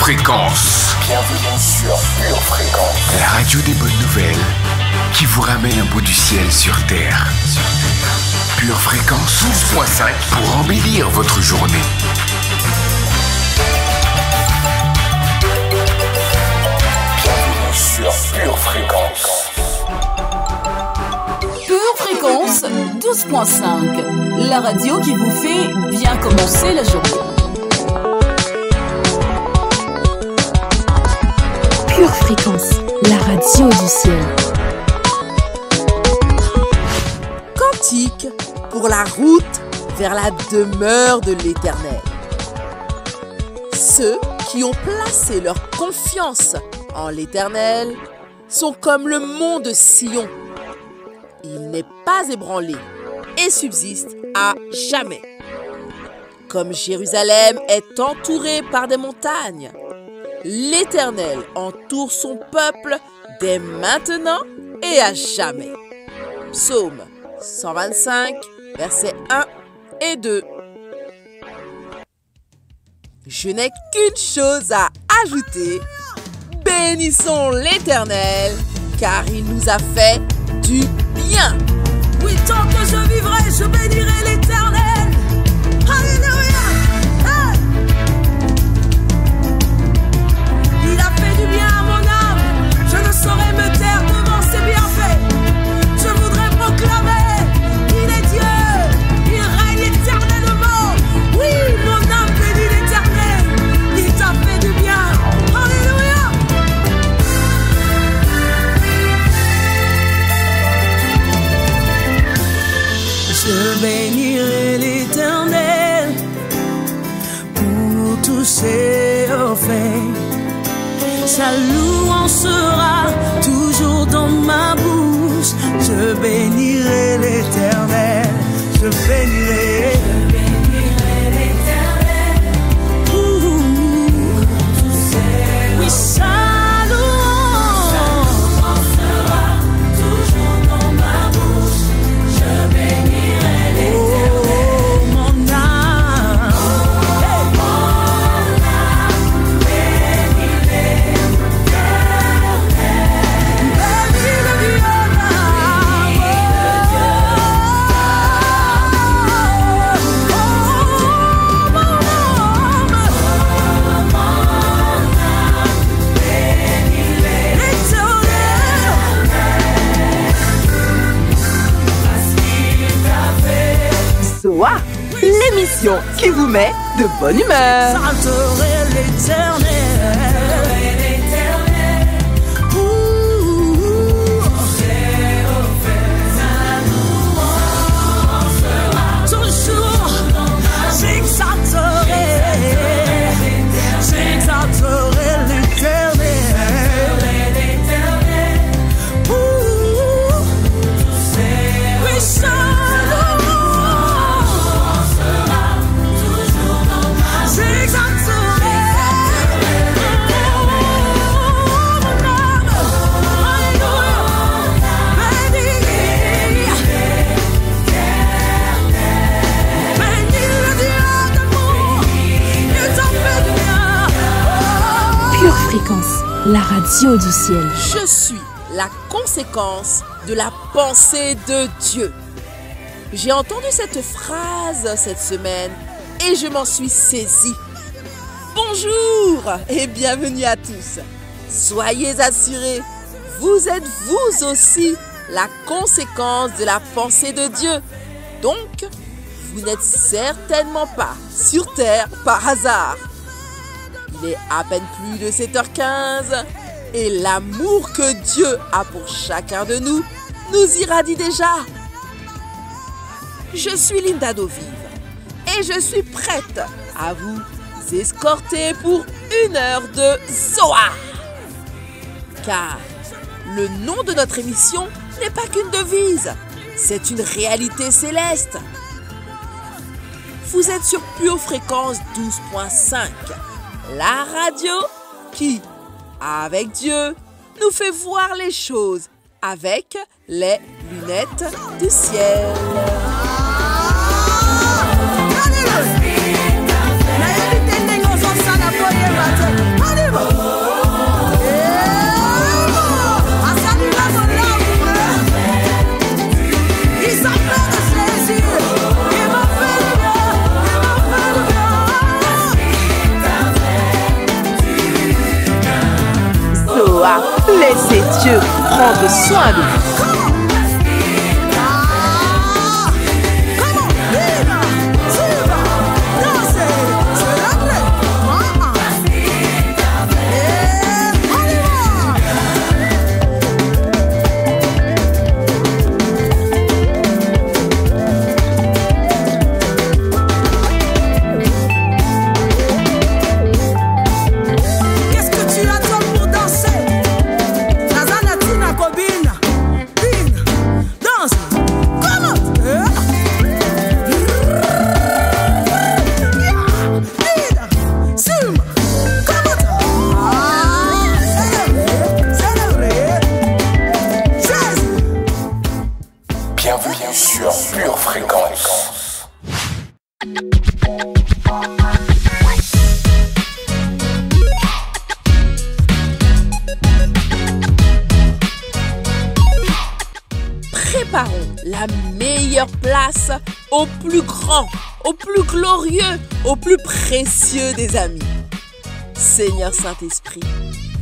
Fréquence. Bienvenue sur Pure Fréquence. La radio des bonnes nouvelles qui vous ramène un bout du ciel sur Terre. Pure Fréquence 12.5 pour embellir votre journée. Bienvenue sur Pure Fréquence. Pure Fréquence 12.5, la radio qui vous fait bien commencer la journée. Pure Fréquence, la radio du ciel. Cantique pour la route vers la demeure de l'Éternel. Ceux qui ont placé leur confiance en l'Éternel sont comme le mont de Sion. Il n'est pas ébranlé et subsiste à jamais. Comme Jérusalem est entourée par des montagnes, l'Éternel entoure son peuple dès maintenant et à jamais. Psaume 125, versets 1 et 2. Je n'ai qu'une chose à ajouter. Bénissons l'Éternel, car il nous a fait du bien. Oui, tant que je vivrai, je bénirai l'Éternel. Alléluia. Hey. Il a fait du bien à mon âme. Je ne saurais me taire devant ses bienfaits. Je voudrais proclamer qu'il est Dieu. Il règne éternellement. Oui, mon âme bénit l'Éternel. Il t'a fait du bien. Alléluia. Je bénirai l'Éternel pour tous ses faits. Sa louange sera toujours dans ma bouche. Je bénirai l'Éternel. Je bénirai l'Éternel. Oui, sa louange sera toujours dans ma bouche. Je bénirai l'Éternel. Oh, mon âme. Bénis l'Éternel. Bénis le Dieu Zoa, l'émission qui vous met de bonne humeur. Exalterai l'Éternel. Toujours, j'exalterai l'Éternel. Oui, sa Pure Fréquence, la radio du ciel. Je suis la conséquence de la pensée de Dieu. J'ai entendu cette phrase cette semaine et je m'en suis saisie. Bonjour et bienvenue à tous. Soyez assurés, vous êtes vous aussi la conséquence de la pensée de Dieu. Donc, vous n'êtes certainement pas sur terre par hasard. Il est à peine plus de 7h15 et l'amour que Dieu a pour chacun de nous irradie déjà. Je suis Linda Dovive et je suis prête à vous escorter pour 1 heure de Zoa. Car le nom de notre émission n'est pas qu'une devise, c'est une réalité céleste. Vous êtes sur Pure Fréquence 12.5, la radio qui, avec Dieu, nous fait voir les choses avec les lunettes du ciel. Alléluia. prendre soin de vous. Bienvenue sur Pure Fréquence. Préparons la meilleure place au plus grand, au plus glorieux, au plus précieux des amis. Seigneur Saint-Esprit,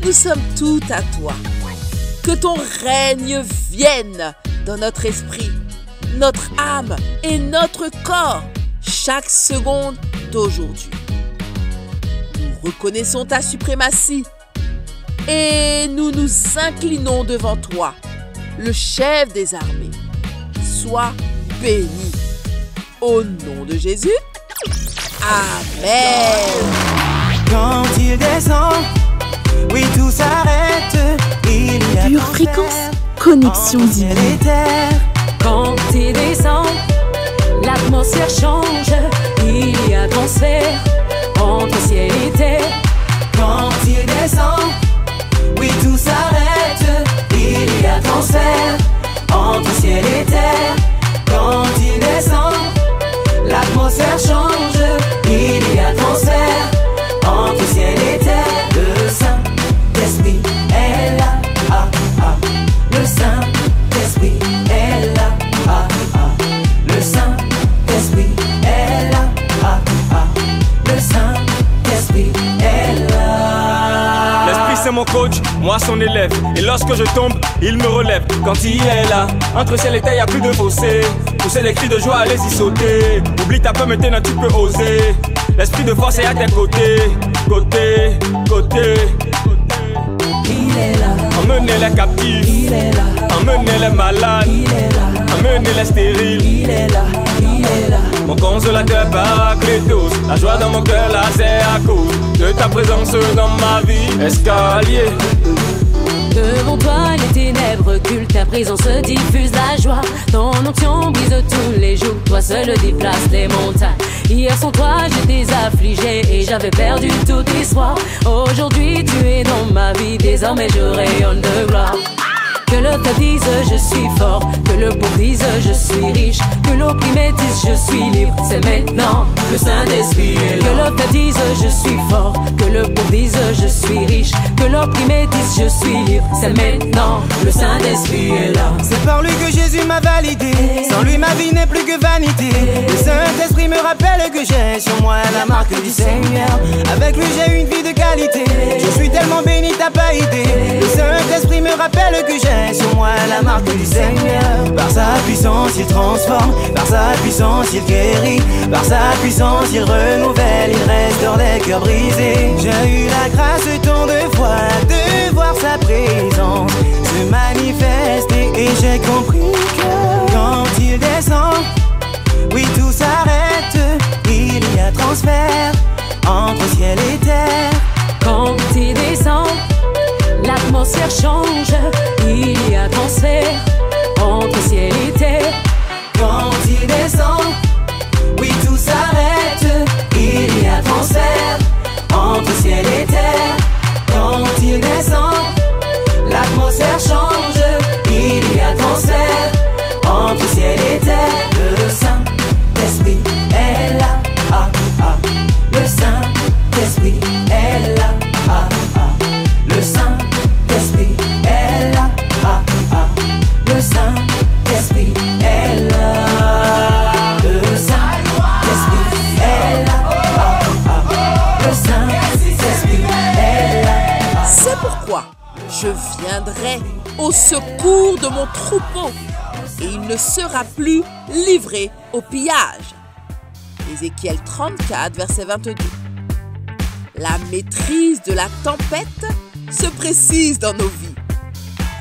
nous sommes tout à toi. Que ton règne vienne dans notre esprit, notre âme et notre corps chaque seconde d'aujourd'hui. Nous reconnaissons ta suprématie et nous nous inclinons devant toi, le chef des armées. Sois béni. Au nom de Jésus, Amen. Quand il descend, oui tout s'arrête. Il y a Pure Fréquence, connexion divine. Quand il descend, l'atmosphère change. Il y a transfert entre ciel et terre. Quand il descend, oui tout s'arrête. Il y a transfert entre ciel et terre. Quand il descend, l'atmosphère change. Il y a transfert entre ciel et terre. Le Saint-Esprit est là. Ah, ah. Le Saint-Esprit est là. Ah, ah. Le Saint-Esprit est là. Ah, ah. Le Saint-Esprit est là. L'esprit c'est mon coach, moi son élève. Et lorsque je tombe, il me relève. Quand il est là, entre ciel et terre, y'a plus de fossé. Pousser les cris de joie, allez-y sauter. Oublie ta peur, maintenant tu peux oser. L'esprit de force est à tes côtés. Côté, côté. Il est là. Emmenez les captifs. Il est là. Emmenez les malades. Il est là. Emmenez les stériles. Il est là. Il est là. Mon consolateur Paraclétos. La joie dans mon cœur, là c'est à cause de ta présence dans ma vie. Escalier. Devant toi les ténèbres reculent, ta présence diffuse la joie. Ton onction brise tous les jours, toi seul déplace les montagnes. Hier sans toi j'étais affligé et j'avais perdu tout espoir. Aujourd'hui tu es dans ma vie, désormais je rayonne de gloire. Que le peuple dise je suis fort, que le pauvre dise je suis riche, que l'opprimé dise je suis libre, c'est maintenant le Saint-Esprit est là. Que le peuple dise je suis fort, que le pauvre dise je suis riche, que l'opprimé dise je suis libre, c'est maintenant le Saint-Esprit est là. C'est par lui que Jésus m'a validé. Sans lui ma vie n'est plus que vanité. Le Saint-Esprit me rappelle que j'ai sur moi la marque du Seigneur. Avec lui j'ai une vie de qualité. Je suis tellement béni, t'as pas idée. Le Saint-Esprit me rappelle que j'ai sur moi la marque du Seigneur. Par sa puissance il transforme, par sa puissance il guérit, par sa puissance il renouvelle, il restaure les cœurs brisés. J'ai eu la grâce tant de fois de voir sa présence se manifester et j'ai compris que quand il descend, oui tout s'arrête. Il y a transfert entre ciel et terre. Quand il descend, l'atmosphère change. Il y a transfert entre ciel et terre. Quand il descend, oui tout s'arrête. Il y a transfert entre ciel et terre. Quand il descend, l'atmosphère change. Il y a transfert entre ciel et terre. Le Saint-Esprit est là. Ah, ah. Le Saint-Esprit est là. Ah, ah. Le Saint-Esprit est là. Ah, ah. Le Saint-Esprit est là. Le Saint-Esprit Je viendrai au secours de mon troupeau et il ne sera plus livré au pillage. Ézéchiel 34, verset 22. La maîtrise de la tempête se précise dans nos vies.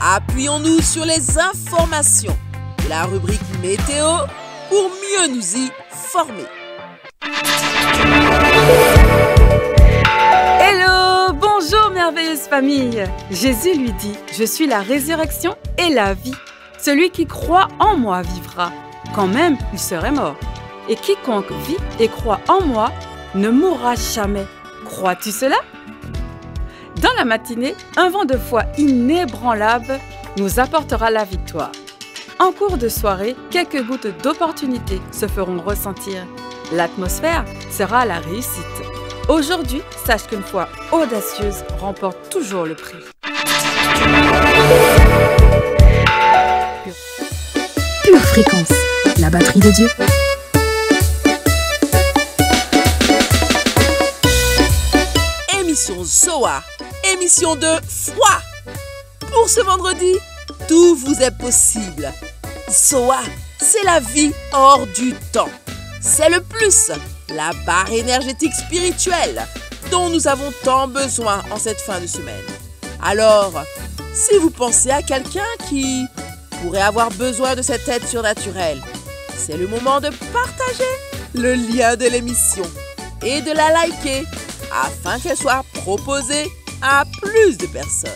Appuyons-nous sur les informations de la rubrique météo pour mieux nous y former. Hello, bonjour merveilleuse famille. Jésus lui dit, je suis la résurrection et la vie. Celui qui croit en moi vivra, quand même il serait mort. Et quiconque vit et croit en moi ne mourra jamais. Crois-tu cela? Dans la matinée, un vent de foi inébranlable nous apportera la victoire. En cours de soirée, quelques gouttes d'opportunité se feront ressentir. L'atmosphère sera la réussite. Aujourd'hui, sache qu'une foi audacieuse remporte toujours le prix. Pure fréquence, la batterie de Dieu. Émission Zoa, émission de foi. Pour ce vendredi, tout vous est possible. Zoa, c'est la vie hors du temps. C'est le plus, la barre énergétique spirituelle dont nous avons tant besoin en cette fin de semaine. Alors, si vous pensez à quelqu'un qui pourrait avoir besoin de cette aide surnaturelle, c'est le moment de partager le lien de l'émission et de la liker afin qu'elle soit proposée à plus de personnes.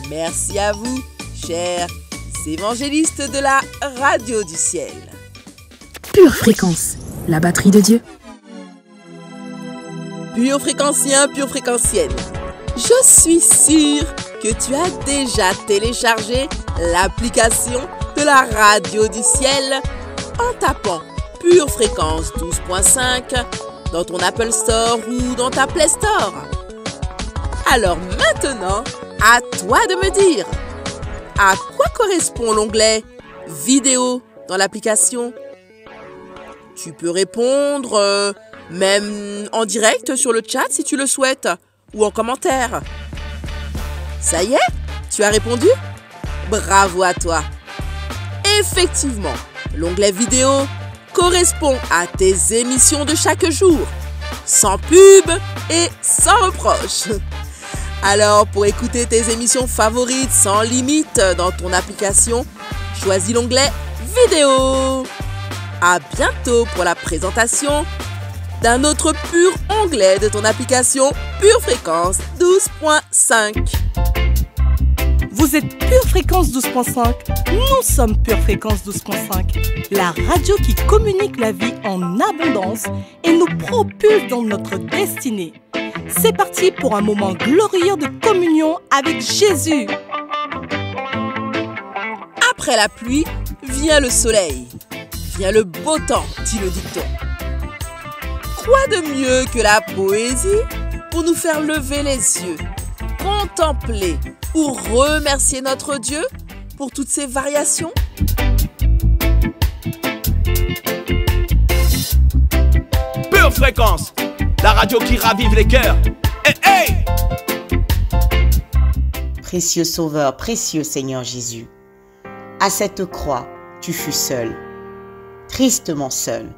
Merci à vous, chers évangélistes de la radio du ciel. Pure fréquence, la batterie de Dieu. Pure fréquencien, pure fréquencienne, je suis sûre que tu as déjà téléchargé l'application de la radio du ciel en tapant Pure Fréquence 12.5 dans ton Apple Store ou dans ta Play Store. Alors maintenant, à toi de me dire, à quoi correspond l'onglet vidéo dans l'application? Tu peux répondre même en direct sur le chat si tu le souhaites ou en commentaire. Ça y est, tu as répondu? Bravo à toi! Effectivement, l'onglet vidéo correspond à tes émissions de chaque jour, sans pub et sans reproche. Alors, pour écouter tes émissions favorites sans limite dans ton application, choisis l'onglet vidéo. À bientôt pour la présentation d'un autre pur onglet de ton application Pure Fréquence 12.5. Vous êtes Pure Fréquence 12.5, nous sommes Pure Fréquence 12.5, la radio qui communique la vie en abondance et nous propulse dans notre destinée. C'est parti pour un moment glorieux de communion avec Jésus. Après la pluie, vient le soleil, vient le beau temps, dit le dicton. Quoi de mieux que la poésie pour nous faire lever les yeux, contempler ou remercier notre Dieu pour toutes ces variations? Pure Fréquence, la radio qui ravive les cœurs. Hey! Précieux Sauveur, précieux Seigneur Jésus, à cette croix, tu fus seul, tristement seul.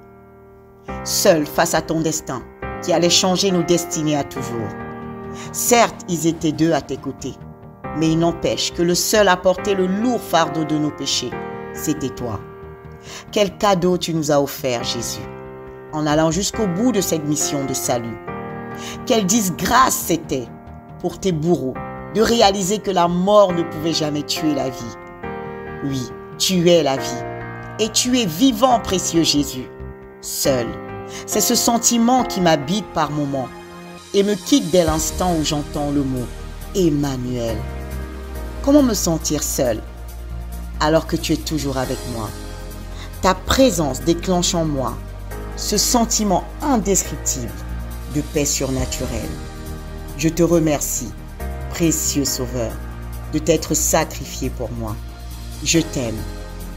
Seul face à ton destin, qui allait changer nos destinées à toujours. Certes, ils étaient deux à tes côtés, mais il n'empêche que le seul à porter le lourd fardeau de nos péchés, c'était toi. Quel cadeau tu nous as offert, Jésus, en allant jusqu'au bout de cette mission de salut. Quelle disgrâce c'était pour tes bourreaux de réaliser que la mort ne pouvait jamais tuer la vie. Oui, tu es la vie, et tu es vivant, précieux Jésus. Seul, c'est ce sentiment qui m'habite par moments et me quitte dès l'instant où j'entends le mot Emmanuel. Comment me sentir seul alors que tu es toujours avec moi? Ta présence déclenche en moi ce sentiment indescriptible de paix surnaturelle. Je te remercie, précieux Sauveur, de t'être sacrifié pour moi. Je t'aime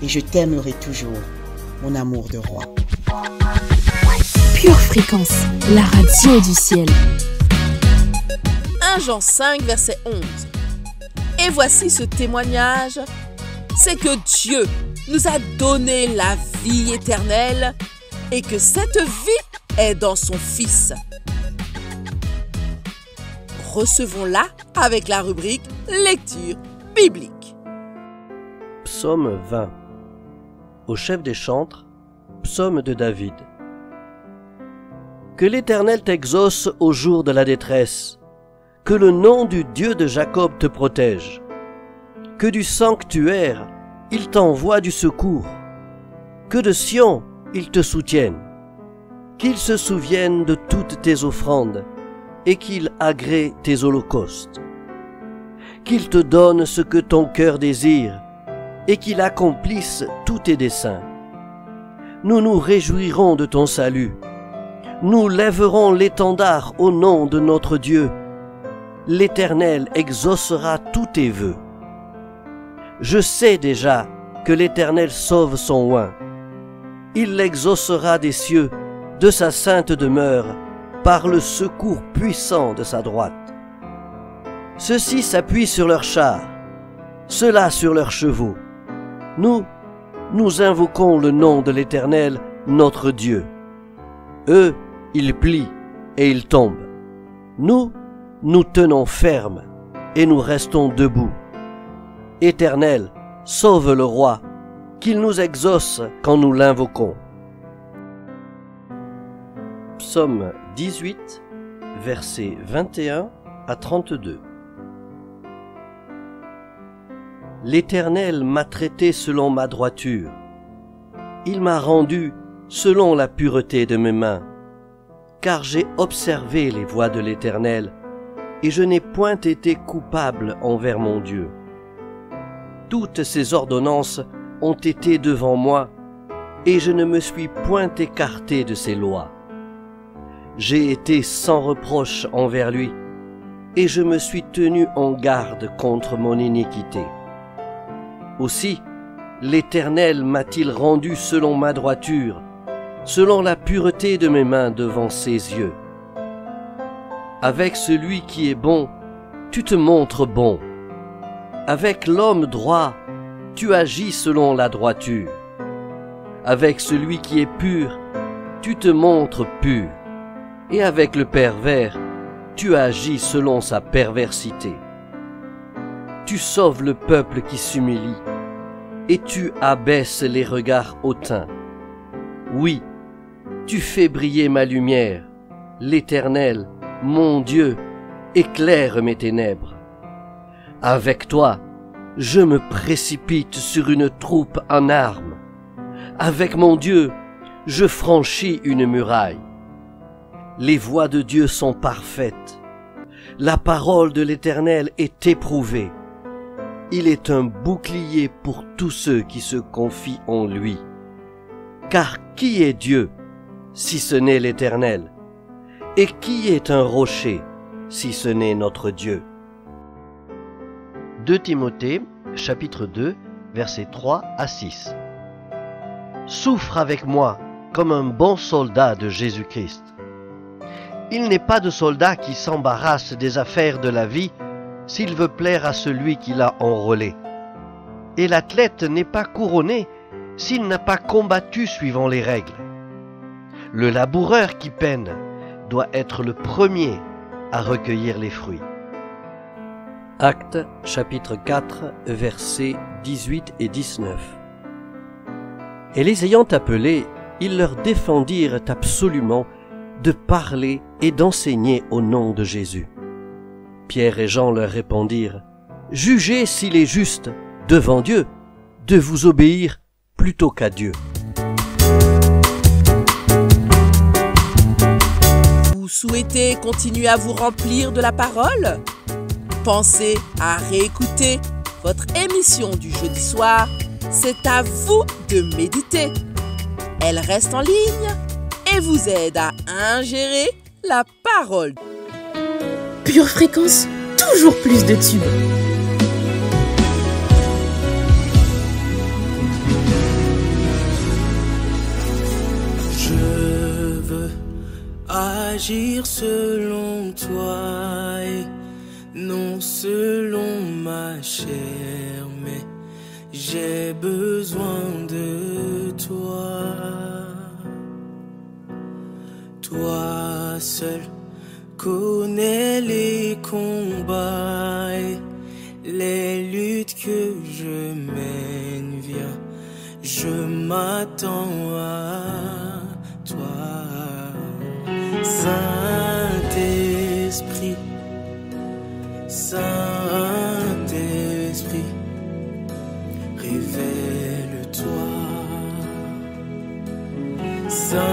et je t'aimerai toujours, mon amour de roi. Pure Fréquence, la radio du ciel. 1 Jean 5, verset 11. Et voici ce témoignage, c'est que Dieu nous a donné la vie éternelle et que cette vie est dans son Fils. Recevons-la avec la rubrique Lecture biblique. Psaume 20. Au chef des chantres, psaume de David. Que l'Éternel t'exauce au jour de la détresse, que le nom du Dieu de Jacob te protège, que du sanctuaire il t'envoie du secours, que de Sion il te soutienne, qu'il se souvienne de toutes tes offrandes et qu'il agrée tes holocaustes, qu'il te donne ce que ton cœur désire et qu'il accomplisse tous tes desseins. Nous nous réjouirons de ton salut, nous lèverons l'étendard au nom de notre Dieu. L'Éternel exaucera tous tes vœux. Je sais déjà que l'Éternel sauve son oint. Il l'exaucera des cieux, de sa sainte demeure, par le secours puissant de sa droite. Ceux-ci s'appuient sur leurs chars, ceux-là sur leurs chevaux. Nous invoquons le nom de l'Éternel, notre Dieu. Eux, ils plient et ils tombent. Nous tenons ferme et nous restons debout. Éternel, sauve le roi, qu'il nous exauce quand nous l'invoquons. Psaume 18, versets 21 à 32. L'Éternel m'a traité selon ma droiture. Il m'a rendu selon la pureté de mes mains. Car j'ai observé les voies de l'Éternel, et je n'ai point été coupable envers mon Dieu. Toutes ses ordonnances ont été devant moi, et je ne me suis point écarté de ses lois. J'ai été sans reproche envers lui, et je me suis tenu en garde contre mon iniquité. Aussi, l'Éternel m'a-t-il rendu selon ma droiture, selon la pureté de mes mains devant ses yeux. Avec celui qui est bon, tu te montres bon. Avec l'homme droit, tu agis selon la droiture. Avec celui qui est pur, tu te montres pur. Et avec le pervers, tu agis selon sa perversité. Tu sauves le peuple qui s'humilie, et tu abaisses les regards hautains. Oui, tu fais briller ma lumière, l'Éternel, mon Dieu, éclaire mes ténèbres. Avec toi, je me précipite sur une troupe en armes. Avec mon Dieu, je franchis une muraille. Les voies de Dieu sont parfaites. La parole de l'Éternel est éprouvée. Il est un bouclier pour tous ceux qui se confient en lui. Car qui est Dieu, si ce n'est l'Éternel? Et qui est un rocher, si ce n'est notre Dieu? 2 Timothée, chapitre 2, versets 3 à 6. Souffre avec moi comme un bon soldat de Jésus-Christ. Il n'est pas de soldat qui s'embarrasse des affaires de la vie s'il veut plaire à celui qui l'a enrôlé. Et l'athlète n'est pas couronné s'il n'a pas combattu suivant les règles. Le laboureur qui peine doit être le premier à recueillir les fruits. Actes chapitre 4 versets 18 et 19. Et les ayant appelés, ils leur défendirent absolument de parler et d'enseigner au nom de Jésus. Pierre et Jean leur répondirent: Jugez s'il est juste, devant Dieu, de vous obéir plutôt qu'à Dieu. Vous souhaitez continuer à vous remplir de la parole? Pensez à réécouter votre émission du jeudi soir. C'est à vous de méditer. Elle reste en ligne et vous aide à ingérer la parole. Pure Fréquence, toujours plus de tubes. Je veux agir selon toi et non selon ma chair, mais j'ai besoin de toi. Toi seul connais les combats et les luttes que je mène. Viens, je m'attends à toi. Saint-Esprit, Saint-Esprit, révèle-toi. Saint-Esprit,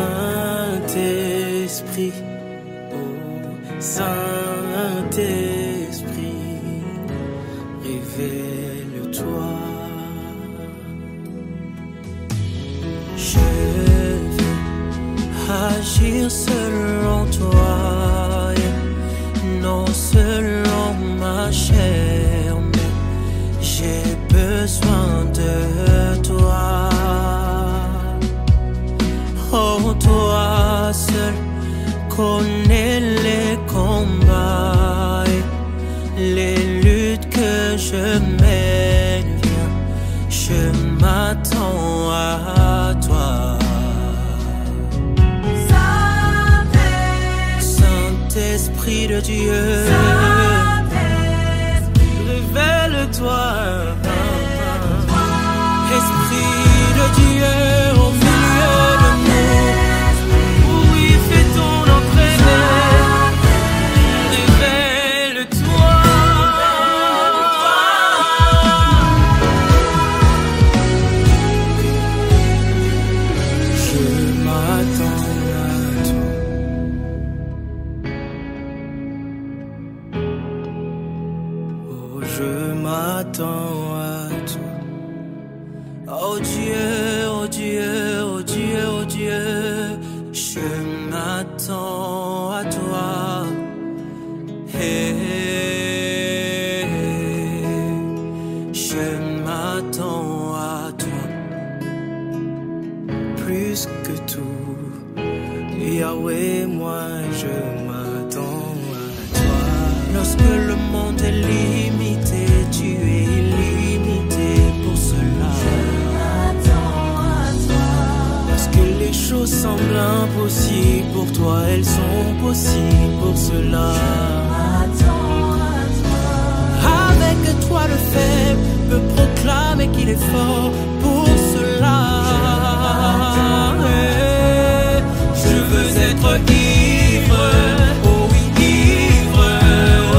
oh Saint-Esprit, révèle-toi. Je veux agir selon toi, non selon ma chair, mais j'ai besoin de toi. Oh, toi seul connais les combats et les luttes que je mène. Viens, je m'attends à toi. Saint-Esprit de Dieu, révèle-toi. Esprit de Dieu au milieu de nous, oui, fais ton entrée. Révèle-toi. Je m'attends à toi. Oh, je m'attends à toi. Oh Dieu, oh Dieu, oh Dieu, oh Dieu, je m'attends à toi. Hey, je m'attends à toi. Plus que tout, Yahweh, moi je m'attends à toi. Lorsque le monde est limité, tu es illimité pour cela. Les choses semblent impossibles pour toi, elles sont possibles pour cela. Avec toi le faible peut proclamer qu'il est fort pour cela. Je veux être ivre, oh oui ivre, oh.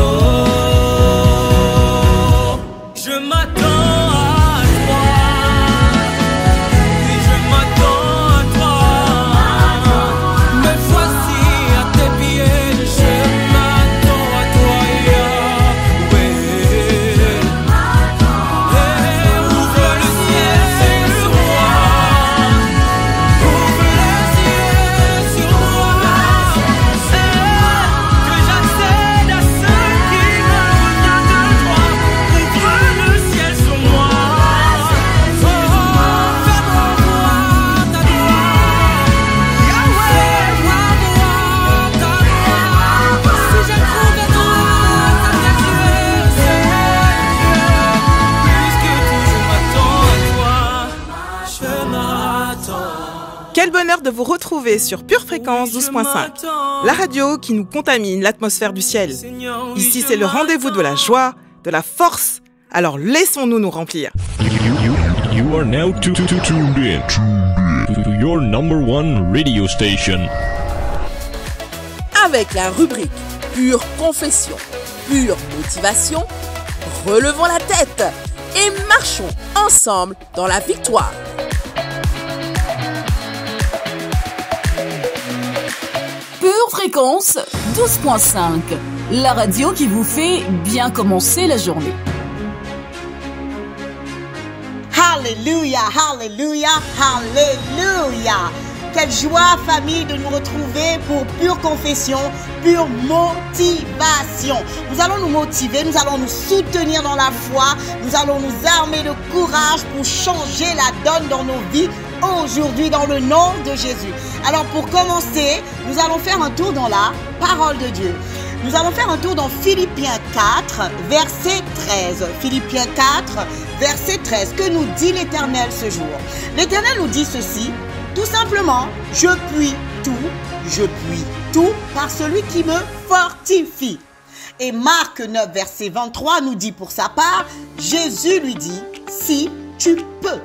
Je m'attends à toi. Quel bonheur de vous retrouver sur Pure Fréquence 12.5, la radio qui nous contamine l'atmosphère du ciel. Ici, c'est le rendez-vous de la joie, de la force. Alors laissons-nous nous remplir. You are now tuned in to your number one radio station. Avec la rubrique Pure Confession, Pure Motivation, relevons la tête et marchons ensemble dans la victoire. Pure Fréquence 12.5, la radio qui vous fait bien commencer la journée. Alléluia, alléluia, alléluia. Quelle joie, famille, de nous retrouver pour Pure Confession, Pure Motivation. Nous allons nous motiver, nous allons nous soutenir dans la foi, nous allons nous armer de courage pour changer la donne dans nos vies aujourd'hui dans le nom de Jésus. Alors pour commencer, nous allons faire un tour dans la parole de Dieu. Nous allons faire un tour dans Philippiens 4, verset 13. Philippiens 4, verset 13. Que nous dit l'Éternel ce jour? L'Éternel nous dit ceci, tout simplement, je puis tout par celui qui me fortifie. Et Marc 9, verset 23 nous dit pour sa part, Jésus lui dit, si tu peux.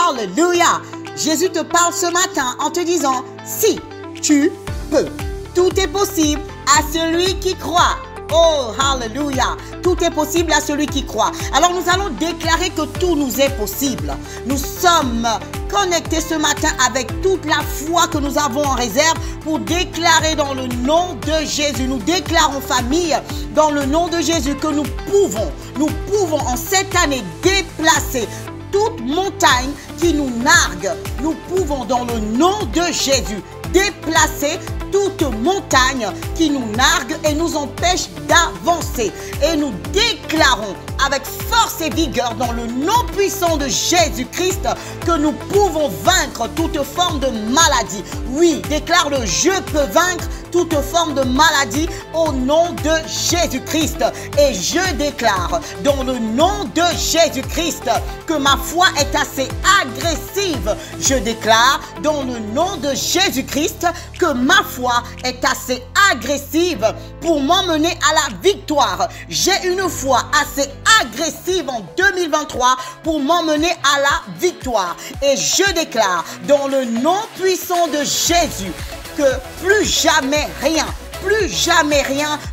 Alléluia. Jésus te parle ce matin en te disant, si tu peux. Tout est possible à celui qui croit. Oh, alléluia. Tout est possible à celui qui croit. Alors nous allons déclarer que tout nous est possible. Nous sommes connectés ce matin avec toute la foi que nous avons en réserve pour déclarer dans le nom de Jésus. Nous déclarons, famille, dans le nom de Jésus que nous pouvons en cette année déplacer toute montagne qui nous nargue. Nous pouvons dans le nom de Jésus déplacer toute montagne qui nous nargue et nous empêche d'avancer. Et nous déclarons avec force et vigueur dans le nom puissant de Jésus-Christ que nous pouvons vaincre toute forme de maladie. Oui, déclare-le, je peux vaincre toute forme de maladie au nom de Jésus-Christ. Et je déclare dans le nom de Jésus-Christ que ma foi est assez agressive. Je déclare dans le nom de Jésus-Christ que ma foi est assez agressive pour m'emmener à la victoire. J'ai une foi assez agressive en 2023 pour m'emmener à la victoire. Et je déclare dans le nom puissant de Jésus que plus jamais rien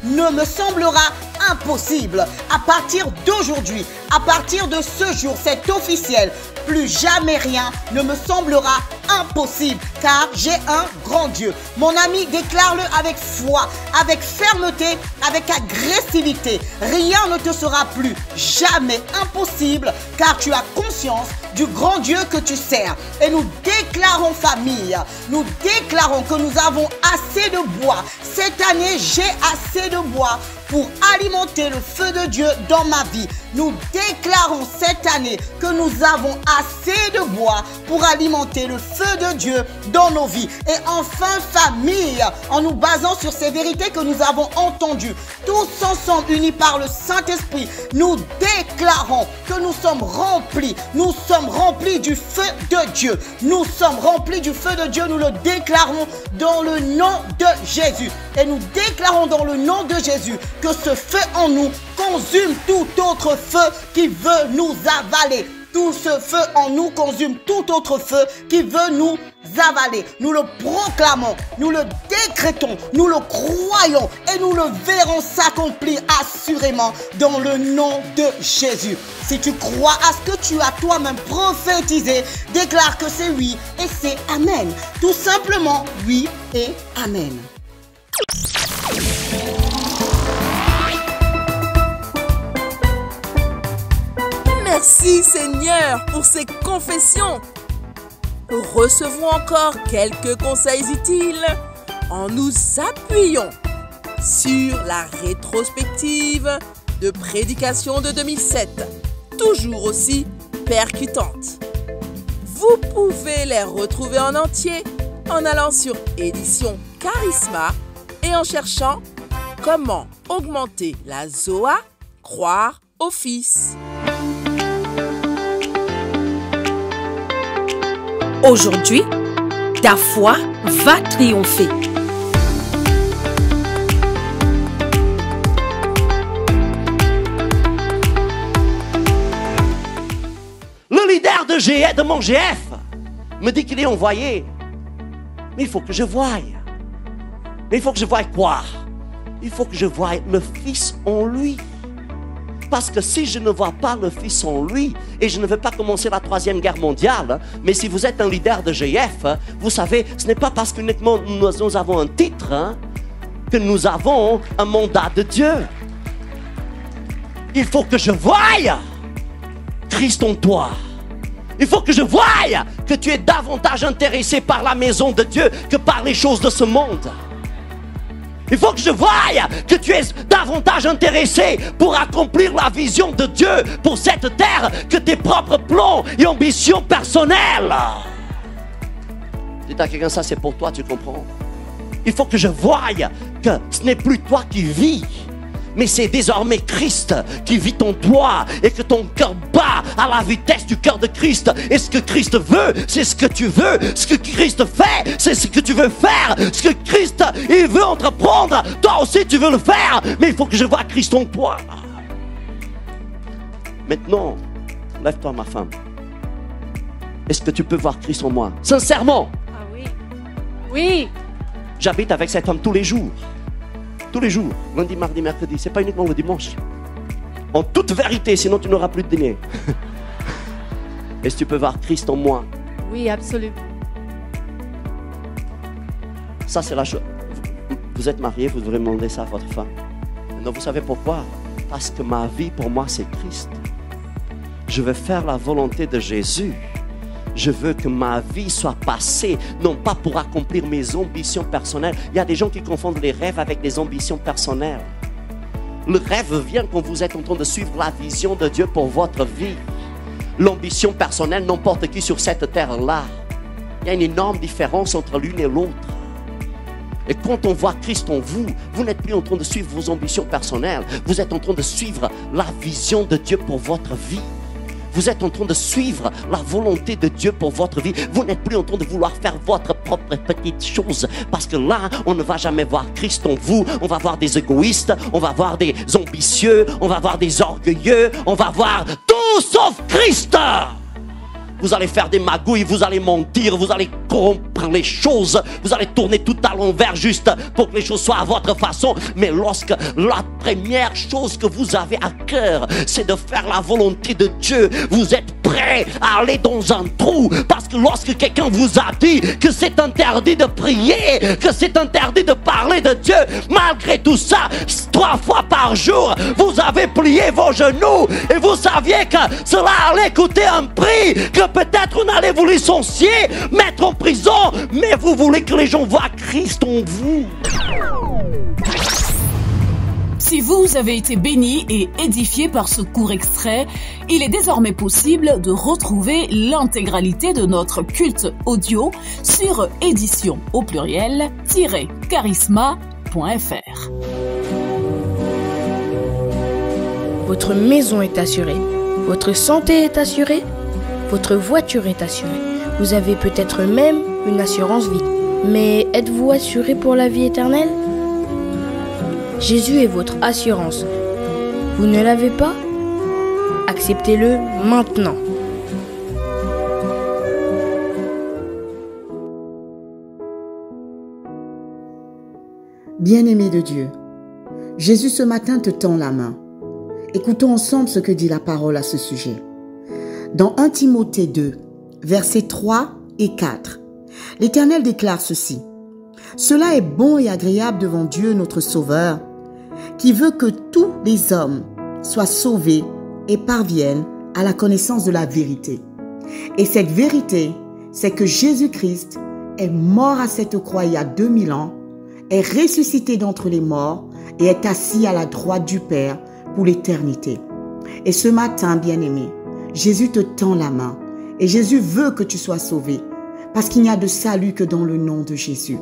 ne me semblera impossible. À partir d'aujourd'hui, à partir de ce jour, c'est officiel. Plus jamais rien ne me semblera impossible, car j'ai un grand Dieu. Mon ami, déclare-le avec foi, avec fermeté, avec agressivité. Rien ne te sera plus jamais impossible, car tu as conscience du grand Dieu que tu sers. Et nous déclarons, famille, nous déclarons que nous avons assez de bois. Cette année, j'ai assez de bois pour alimenter le feu de Dieu dans ma vie. Nous déclarons cette année que nous avons assez de bois pour alimenter le feu de Dieu dans nos vies. Et enfin, famille, en nous basant sur ces vérités que nous avons entendues, tous ensemble unis par le Saint-Esprit, nous déclarons que nous sommes remplis du feu de Dieu. Nous sommes remplis du feu de Dieu, nous le déclarons dans le nom de Jésus. Et nous déclarons dans le nom de Jésus que ce feu en nous consume tout autre feu qui veut nous avaler. Tout ce feu en nous consume tout autre feu qui veut nous avaler. Nous le proclamons, nous le décrétons, nous le croyons et nous le verrons s'accomplir assurément dans le nom de Jésus. Si tu crois à ce que tu as toi-même prophétisé, déclare que c'est oui et c'est amen. Tout simplement oui et amen. Merci Seigneur pour ces confessions. Recevons encore quelques conseils utiles en nous appuyant sur la rétrospective de prédication de 2007, toujours aussi percutante. Vous pouvez les retrouver en entier en allant sur Édition Charisma et en cherchant comment augmenter la Zoa, croire au Fils. Aujourd'hui, ta foi va triompher. Le leader de mon GF me dit qu'il est envoyé. Mais il faut que je voie. Mais il faut que je voie quoi? Il faut que je voie le Fils en lui. Parce que si je ne vois pas le Fils en lui, et je ne veux pas commencer la 3e guerre mondiale, mais si vous êtes un leader de GF, vous savez, ce n'est pas parce que uniquement nous avons un titre que nous avons un mandat de Dieu. Il faut que je voie Christ en toi. Il faut que je voie que tu es davantage intéressé par la maison de Dieu que par les choses de ce monde. Il faut que je voie que tu es davantage intéressé pour accomplir la vision de Dieu pour cette terre que tes propres plans et ambitions personnelles. Dites à quelqu'un, ça c'est pour toi, tu comprends? Il faut que je voie que ce n'est plus toi qui vis, mais c'est désormais Christ qui vit en toi et que ton cœur bat à la vitesse du cœur de Christ. Et ce que Christ veut, c'est ce que tu veux. Ce que Christ fait, c'est ce que tu veux faire. Ce que Christ, il veut entreprendre, toi aussi tu veux le faire. Mais il faut que je voie Christ en toi. Maintenant, lève-toi ma femme. Est-ce que tu peux voir Christ en moi? Sincèrement. Ah oui. Oui. J'habite avec cet homme tous les jours. Tous les jours, lundi, mardi, mercredi, c'est pas uniquement le dimanche. En toute vérité, sinon tu n'auras plus de dîner. Est-ce que tu peux voir Christ en moi? Oui, absolument. Ça, c'est la chose. Vous êtes marié, vous devrez demander ça à votre femme. Non, vous savez pourquoi? Parce que ma vie, pour moi, c'est Christ. Je veux faire la volonté de Jésus. Je veux que ma vie soit passée, non pas pour accomplir mes ambitions personnelles. Il y a des gens qui confondent les rêves avec des ambitions personnelles. Le rêve vient quand vous êtes en train de suivre la vision de Dieu pour votre vie. L'ambition personnelle, n'importe qui sur cette terre-là. Il y a une énorme différence entre l'une et l'autre. Et quand on voit Christ en vous, vous n'êtes plus en train de suivre vos ambitions personnelles. Vous êtes en train de suivre la vision de Dieu pour votre vie. Vous êtes en train de suivre la volonté de Dieu pour votre vie. Vous n'êtes plus en train de vouloir faire votre propre petite chose. Parce que là, on ne va jamais voir Christ en vous. On va voir des égoïstes, on va voir des ambitieux, on va voir des orgueilleux, on va voir tout sauf Christ. Vous allez faire des magouilles, vous allez mentir, vous allez corrompre les choses, vous allez tourner tout à l'envers juste pour que les choses soient à votre façon. Mais lorsque la première chose que vous avez à cœur, c'est de faire la volonté de Dieu, vous êtes prêt à aller dans un trou. Parce que lorsque quelqu'un vous a dit que c'est interdit de prier, que c'est interdit de parler de Dieu, malgré tout ça, 3 fois par jour, vous avez plié vos genoux et vous saviez que cela allait coûter un prix, que peut-être on allait vous licencier, mettre en prison, mais vous voulez que les gens voient Christ en vous. Si vous avez été béni et édifié par ce court extrait, il est désormais possible de retrouver l'intégralité de notre culte audio sur édition au pluriel-charisma.fr. Votre maison est assurée, votre santé est assurée, votre voiture est assurée. Vous avez peut-être même une assurance vie. Mais êtes-vous assuré pour la vie éternelle? Jésus est votre assurance. Vous ne l'avez pas? Acceptez-le maintenant. Bien-aimé de Dieu, Jésus ce matin te tend la main. Écoutons ensemble ce que dit la parole à ce sujet. Dans 1 Timothée 2, versets 3 et 4, l'Éternel déclare ceci. Cela est bon et agréable devant Dieu notre Sauveur, qui veut que tous les hommes soient sauvés et parviennent à la connaissance de la vérité. Et cette vérité, c'est que Jésus-Christ est mort à cette croix il y a 2000 ans, est ressuscité d'entre les morts et est assis à la droite du Père pour l'éternité. Et ce matin, bien-aimé, Jésus te tend la main et Jésus veut que tu sois sauvé parce qu'il n'y a de salut que dans le nom de Jésus.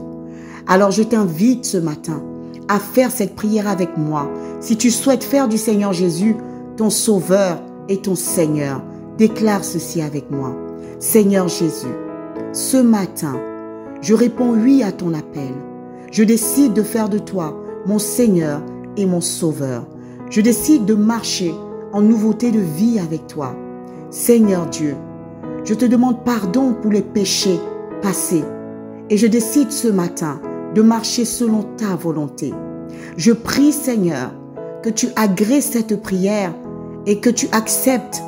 Alors je t'invite ce matin à faire cette prière avec moi. Si tu souhaites faire du Seigneur Jésus ton Sauveur et ton Seigneur, déclare ceci avec moi. Seigneur Jésus, ce matin, je réponds oui à ton appel. Je décide de faire de toi mon Seigneur et mon Sauveur. Je décide de marcher en nouveauté de vie avec toi. Seigneur Dieu, je te demande pardon pour les péchés passés et je décide ce matin de marcher selon ta volonté. Je prie, Seigneur, que tu agrées cette prière et que tu acceptes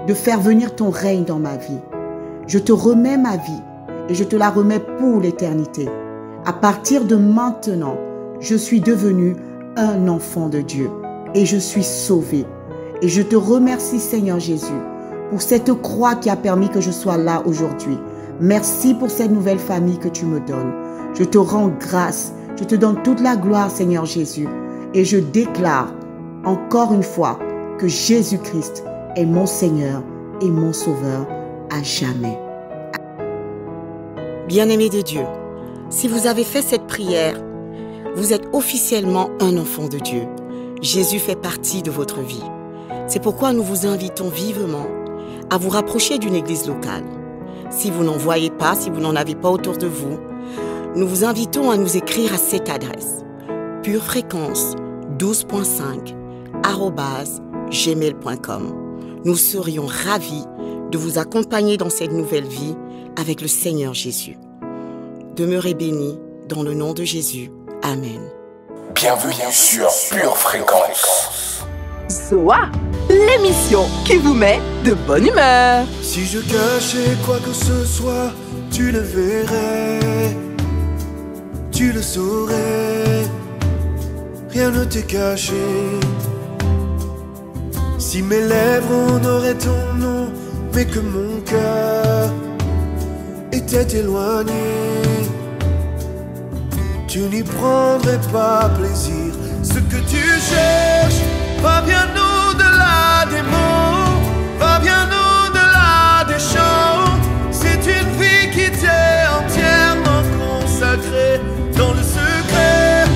de faire venir ton règne dans ma vie. Je te remets ma vie et je te la remets pour l'éternité. À partir de maintenant, je suis devenu un enfant de Dieu et je suis sauvé. Et je te remercie, Seigneur Jésus, pour cette croix qui a permis que je sois là aujourd'hui. Merci pour cette nouvelle famille que tu me donnes. Je te rends grâce. Je te donne toute la gloire, Seigneur Jésus. Et je déclare encore une fois que Jésus-Christ est mon Seigneur et mon Sauveur à jamais. Bien-aimés de Dieu, si vous avez fait cette prière, Vous êtes officiellement un enfant de Dieu. Jésus fait partie de votre vie. C'est pourquoi nous vous invitons vivement à vous rapprocher d'une église locale. Si vous n'en voyez pas, si vous n'en avez pas autour de vous, nous vous invitons à nous écrire à cette adresse: purefréquence12.5@gmail.com. Nous serions ravis de vous accompagner dans cette nouvelle vie avec le Seigneur Jésus. Demeurez bénis dans le nom de Jésus. Amen. Bienvenue sur Pure Fréquence. Zoa, l'émission qui vous met de bonne humeur. Si je cachais quoi que ce soit, tu le verrais, tu le saurais, rien ne t'est caché. Si mes lèvres n'auraient ton nom, mais que mon cœur était éloigné, tu n'y prendrais pas plaisir. Ce que tu cherches va bien au-delà des mots, va bien au-delà des chants. C'est une vie qui t'est entièrement consacrée dans le secret.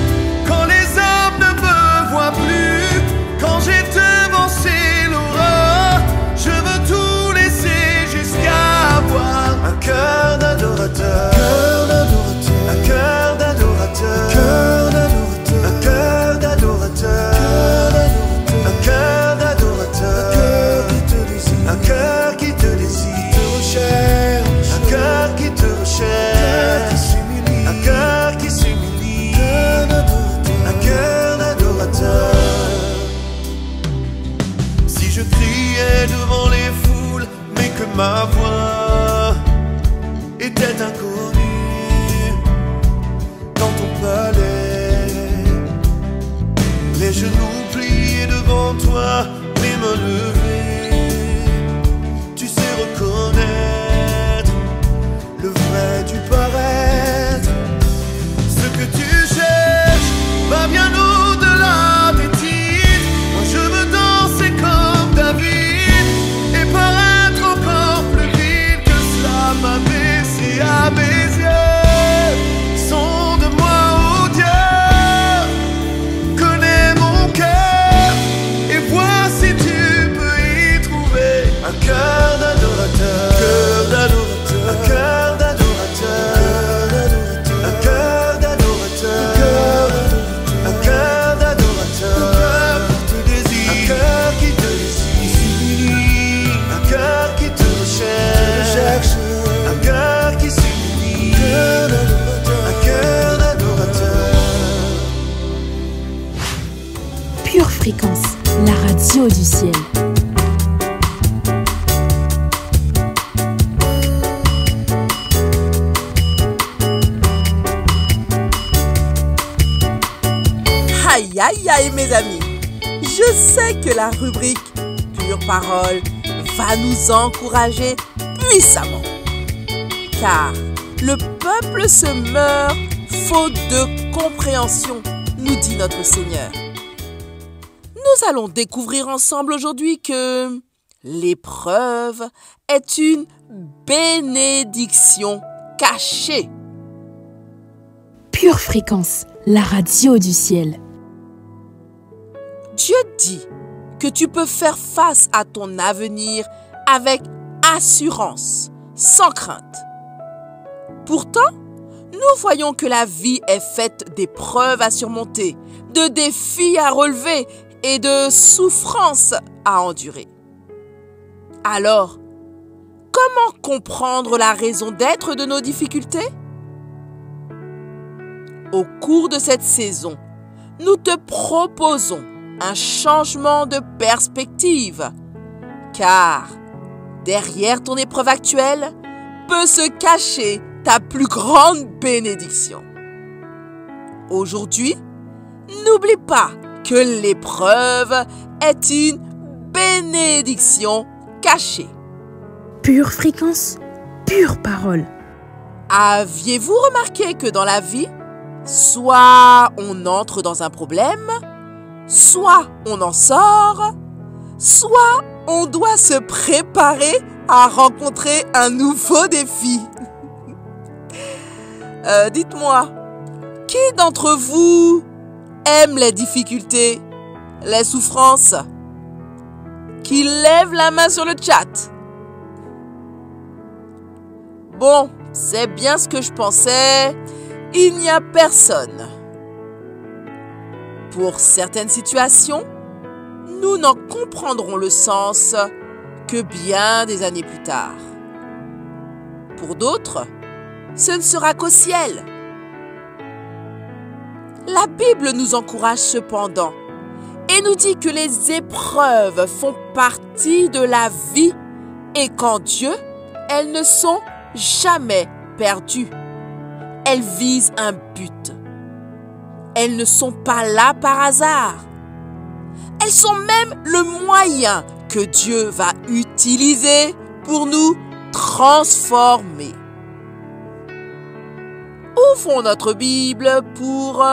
Quand les hommes ne me voient plus, quand j'ai devancé l'aurore, je veux tout laisser jusqu'à avoir un cœur d'adorateur, un cœur d'adorateur, un cœur d'adorateur, un cœur d'adorateur, un cœur qui te désire, un cœur qui te recherche, un cœur qui s'humilie, un cœur d'adorateur. Si je criais devant les foules, mais que ma voix était inconnue dans ton palais, les genoux pliés devant toi, les mains levées, tu sais reconnaître le vrai du paraître. Ce que tu cherches va bien au-delà des titres. Moi je veux danser comme David et paraître encore plus vite que cela m'a baissé à mes yeux. Sonde-moi, oh Dieu, connais mon cœur et vois si tu peux y trouver un cœur d'adorateur, un cœur d'adorateur, un cœur d'adorateur, un cœur d'adorateur, un cœur qui te désire, un cœur qui te recherche, un cœur qui s'humilie, un cœur d'adorateur. Pure Fréquence, la radio du ciel. Aïe aïe aïe mes amis, je sais que la rubrique Pure Parole va nous encourager puissamment. Car le peuple se meurt faute de compréhension, nous dit notre Seigneur. Nous allons découvrir ensemble aujourd'hui que l'épreuve est une bénédiction cachée. Pure Fréquence, la radio du ciel. Dieu dit que tu peux faire face à ton avenir avec assurance, sans crainte. Pourtant, nous voyons que la vie est faite d'épreuves à surmonter, de défis à relever et de souffrances à endurer. Alors, comment comprendre la raison d'être de nos difficultés? Au cours de cette saison, nous te proposons un changement de perspective, car derrière ton épreuve actuelle peut se cacher ta plus grande bénédiction. Aujourd'hui, n'oublie pas que l'épreuve est une bénédiction cachée. Pure Fréquence, pure parole. Aviez-vous remarqué que dans la vie, soit on entre dans un problème, soit on en sort, soit on doit se préparer à rencontrer un nouveau défi. Dites-moi, Qui d'entre vous aime les difficultés, les souffrances? Qui lève la main sur le chat? Bon, c'est bien ce que je pensais. Il n'y a personne. Pour certaines situations, nous n'en comprendrons le sens que bien des années plus tard. Pour d'autres, ce ne sera qu'au ciel. La Bible nous encourage cependant et nous dit que les épreuves font partie de la vie et qu'en Dieu, elles ne sont jamais perdues. Elles visent un but. Elles ne sont pas là par hasard. Elles sont même le moyen que Dieu va utiliser pour nous transformer. Ouvrons notre Bible pour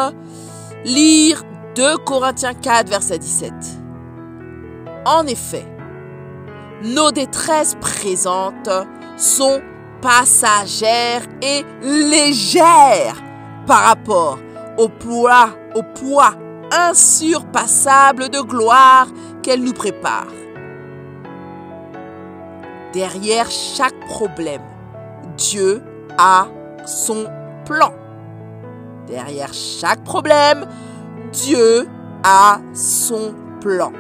lire 2 Corinthiens 4, verset 17. En effet, nos détresses présentes sont passagères et légères par rapport au poids insurpassable de gloire qu'elle nous prépare. Derrière chaque problème, Dieu a son plan. Derrière chaque problème, Dieu a son plan.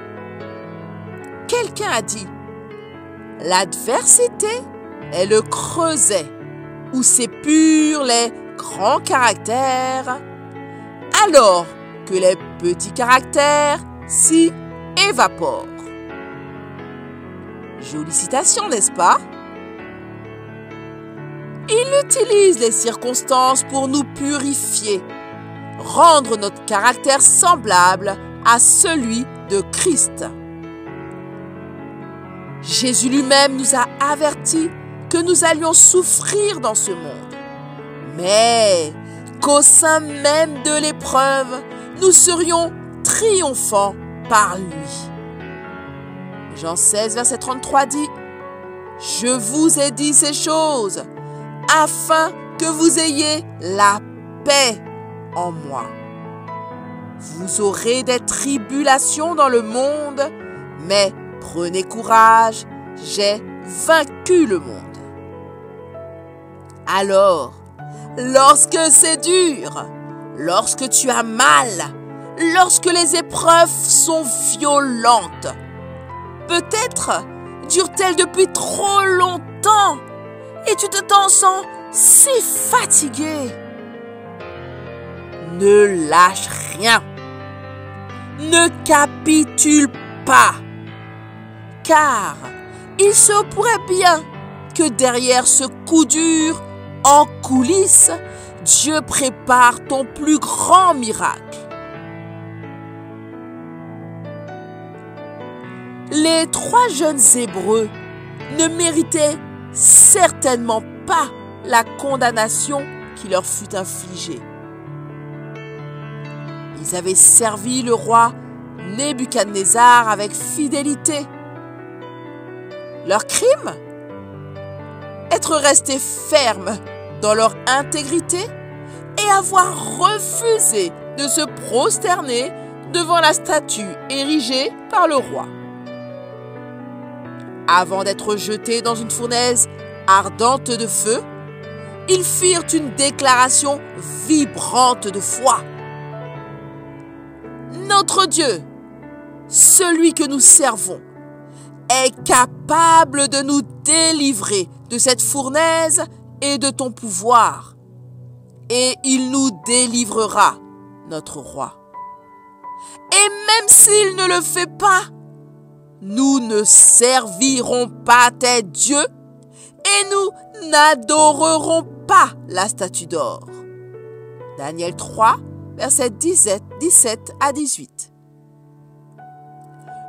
Quelqu'un a dit, l'adversité est le creuset où s'épurent les grands caractères, alors que les petits caractères s'y évaporent. Jolie citation, n'est-ce pas? Il utilise les circonstances pour nous purifier, rendre notre caractère semblable à celui de Christ. Jésus lui-même nous a avertis que nous allions souffrir dans ce monde, mais qu'au sein même de l'épreuve, nous serions triomphants par lui. Jean 16, verset 33 dit, « Je vous ai dit ces choses, afin que vous ayez la paix en moi. Vous aurez des tribulations dans le monde, mais prenez courage, j'ai vaincu le monde. » Alors, lorsque c'est dur, lorsque tu as mal, lorsque les épreuves sont violentes, peut-être durent-elles depuis trop longtemps et tu te sens si fatigué. Ne lâche rien. Ne capitule pas. Car il se pourrait bien que derrière ce coup dur, en coulisses, Dieu prépare ton plus grand miracle. Les 3 jeunes Hébreux ne méritaient certainement pas la condamnation qui leur fut infligée. Ils avaient servi le roi Nebuchadnezzar avec fidélité. Leur crime? Être restés fermes dans leur intégrité et avoir refusé de se prosterner devant la statue érigée par le roi. Avant d'être jetés dans une fournaise ardente de feu, ils firent une déclaration vibrante de foi. Notre Dieu, celui que nous servons, est capable de nous délivrer de cette fournaise et de ton pouvoir. Et il nous délivrera, notre roi. Et même s'il ne le fait pas, nous ne servirons pas tes dieux et nous n'adorerons pas la statue d'or. Daniel 3, versets 17 à 18.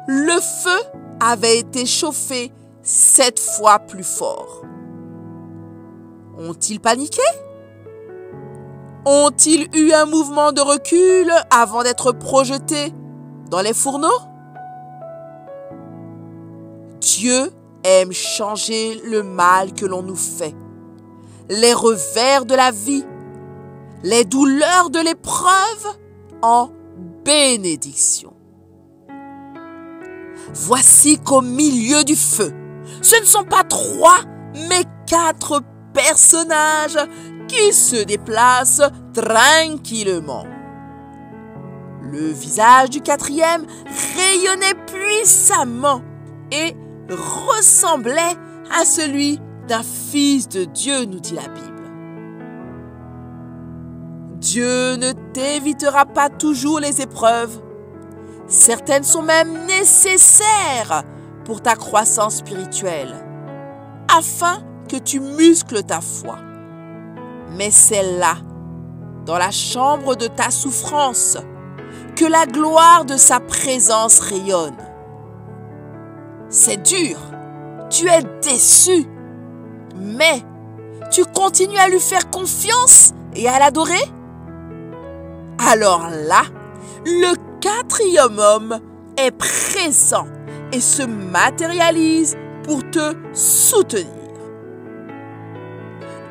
Le feu avait été chauffé 7 fois plus fort. Ont-ils paniqué? Ont-ils eu un mouvement de recul avant d'être projetés dans les fourneaux? Dieu aime changer le mal que l'on nous fait, les revers de la vie, les douleurs de l'épreuve en bénédiction. Voici qu'au milieu du feu, ce ne sont pas 3, mais 4 personnages qui se déplacent tranquillement. Le visage du 4e rayonnait puissamment et ressemblait à celui d'un fils de Dieu, nous dit la Bible. Dieu ne t'évitera pas toujours les épreuves. Certaines sont même nécessaires pour ta croissance spirituelle, afin que tu muscles ta foi. Mais c'est là, dans la chambre de ta souffrance, que la gloire de sa présence rayonne. C'est dur, tu es déçu, mais tu continues à lui faire confiance et à l'adorer? Alors là, le 4e homme est présent et se matérialise pour te soutenir.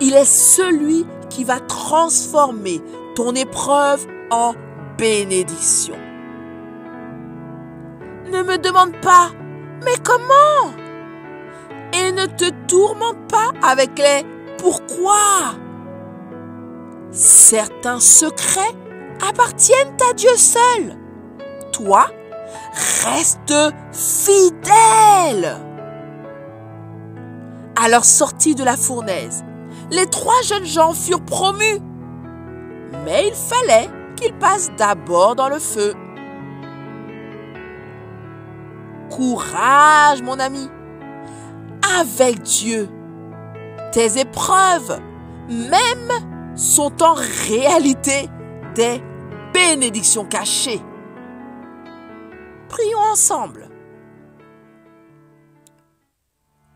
Il est celui qui va transformer ton épreuve en bénédiction. Ne me demande pas, mais comment? Et ne te tourmente pas avec les pourquoi. Certains secrets appartiennent à Dieu seul. Toi, reste fidèle. À leur sortie de la fournaise, les 3 jeunes gens furent promus. Mais il fallait qu'ils passent d'abord dans le feu. Courage, mon ami. Avec Dieu, tes épreuves même sont en réalité des bénédictions cachées. Prions ensemble.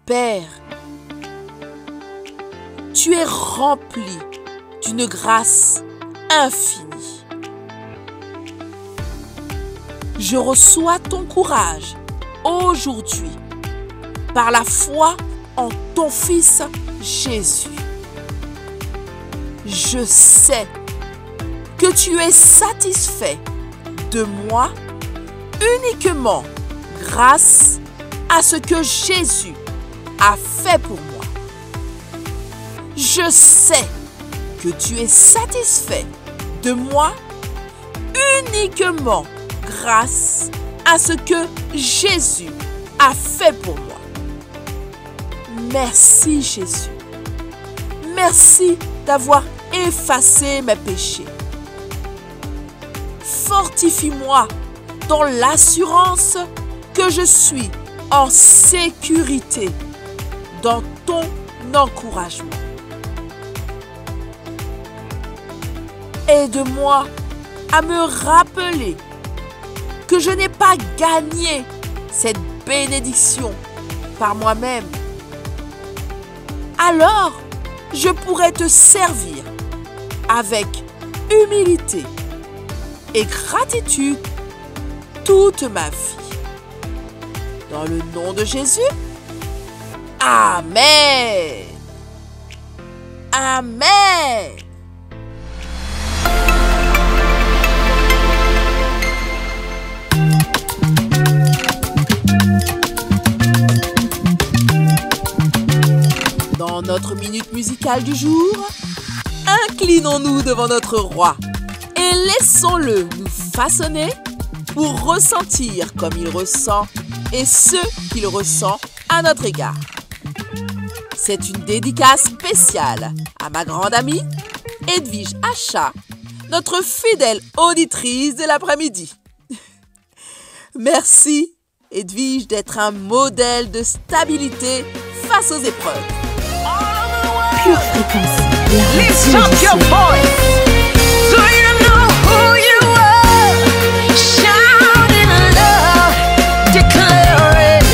Père, tu es rempli d'une grâce infinie. Je reçois ton courage aujourd'hui par la foi en ton Fils Jésus. Je sais que tu es satisfait de moi uniquement grâce à ce que Jésus a fait pour moi. Je sais que tu es satisfait de moi uniquement grâce à ce que Jésus a fait pour moi. Merci Jésus. Merci d'avoir effacé mes péchés. Fortifie-moi dans l'assurance que je suis en sécurité dans ton encouragement. Aide-moi à me rappeler que je n'ai pas gagné cette bénédiction par moi-même. Alors, je pourrai te servir avec humilité et gratitude toute ma vie. Dans le nom de Jésus, Amen. Amen. Dans notre minute musicale du jour, inclinons-nous devant notre roi et laissons-le nous façonner pour ressentir comme il ressent et ce qu'il ressent à notre égard. C'est une dédicace spéciale à ma grande amie Edwige Achat, notre fidèle auditrice de l'après-midi. Merci Edwige d'être un modèle de stabilité face aux épreuves. Pure Fréquence, la Lift radio up du your ciel. voice so you know who you are. Shout in love, declare it.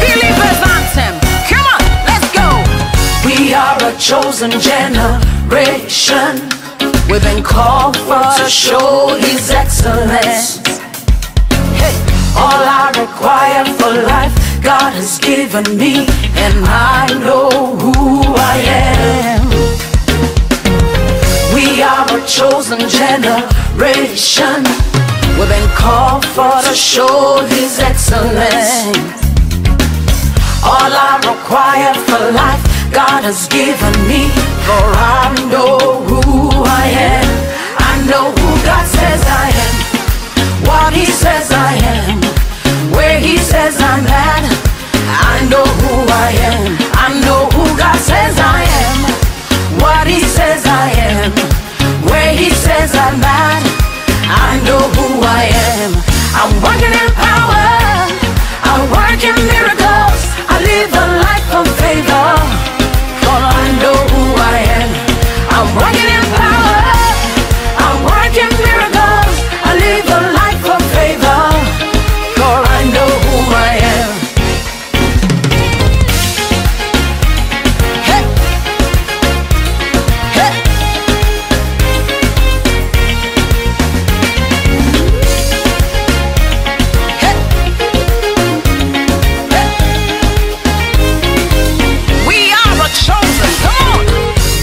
Believers anthem. Come on, let's go. We are a chosen generation. We've been called for to show His excellence. Hey, all I require for life, God has given me, and I know who I am. chosen generation. We've been called for to show His excellence. All I require for life, God has given me. For I know who I am. I know who God says I am. What He says I am. Where He says I'm at. I know who I am. I know who God says I am. What He says I am. Where He says I'm at. I know who I am. I'm working in power. I work in miracles. I live a life of favor. For I know who I am. I'm working in power. I work in miracles. I live a life of favor. For I know who I am. Hey. Hey.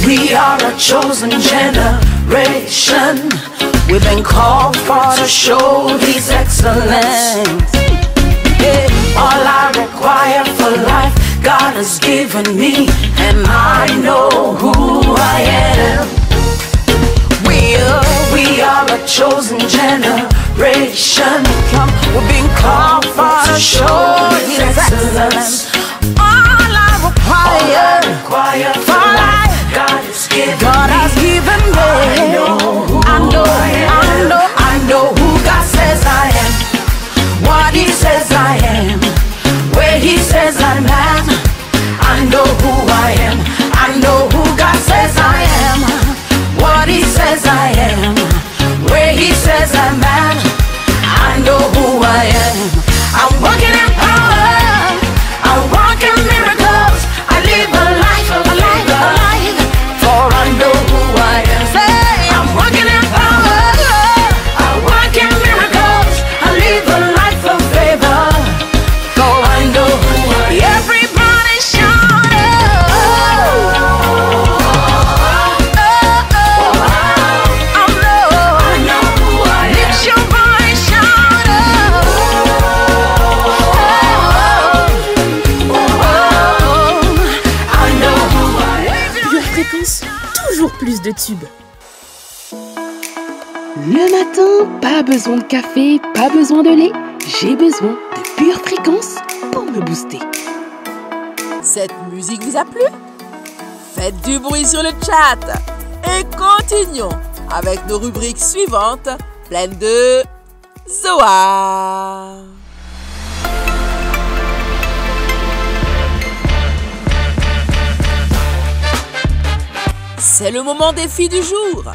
We are a chosen generation. We've been called for to show His excellence. Yeah. All I require for life, God has given me, and I know who I am. We are a chosen generation. Come, we've been called for to show His excellence. All I require for life, God has given me. I know who God says I am. What He says I am. Where He says I'm at. I know who I am. I know who God says I am. What He says I am. Where He says I'm at. I know who I am. I'm walking in power. I walk in miracles. I live a life of life. For I know who I am. Say, I'm walking in power. I walk in miracles. I live a life of favor. For I know who I am. Everybody shout toujours plus de tubes. Le matin, pas besoin de café, pas besoin de lait. J'ai besoin de Pure Fréquence pour me booster. Cette musique vous a plu? Faites du bruit sur le chat et continuons avec nos rubriques suivantes pleines de Zoar. C'est le moment défi du jour.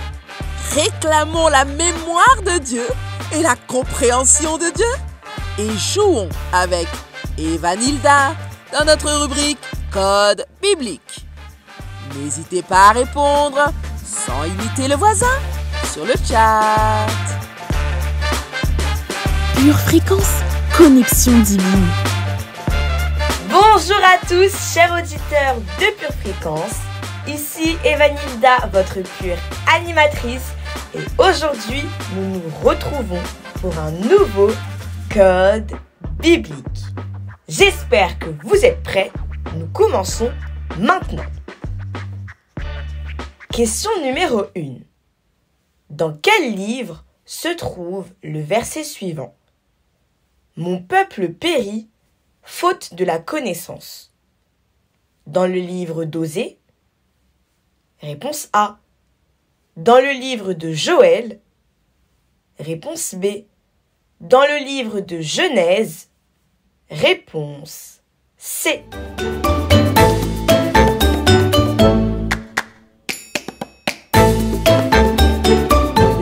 Réclamons la mémoire de Dieu et la compréhension de Dieu et jouons avec Evanilda dans notre rubrique Code biblique. N'hésitez pas à répondre sans imiter le voisin sur le chat. Pure Fréquence, connexion divine. Bonjour à tous, chers auditeurs de Pure Fréquence. Ici Evanilda, votre pure animatrice. Et aujourd'hui, nous nous retrouvons pour un nouveau Code biblique. J'espère que vous êtes prêts. Nous commençons maintenant. Question numéro 1. Dans quel livre se trouve le verset suivant? Mon peuple périt, faute de la connaissance. Dans le livre d'Osée? Réponse A. Dans le livre de Joël? Réponse B. Dans le livre de Genèse? Réponse C.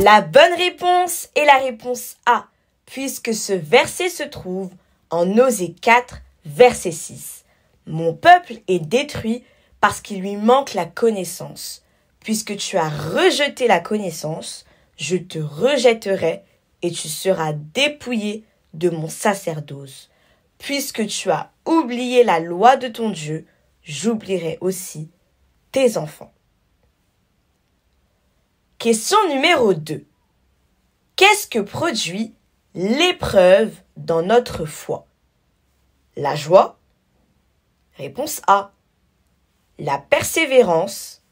La bonne réponse est la réponse A, puisque ce verset se trouve en Osée 4, verset 6. Mon peuple est détruit parce qu'il lui manque la connaissance. Puisque tu as rejeté la connaissance, je te rejetterai et tu seras dépouillé de mon sacerdoce. Puisque tu as oublié la loi de ton Dieu, j'oublierai aussi tes enfants. Question numéro 2. Qu'est-ce que produit l'épreuve dans notre foi? La joie? Réponse A. La persévérance?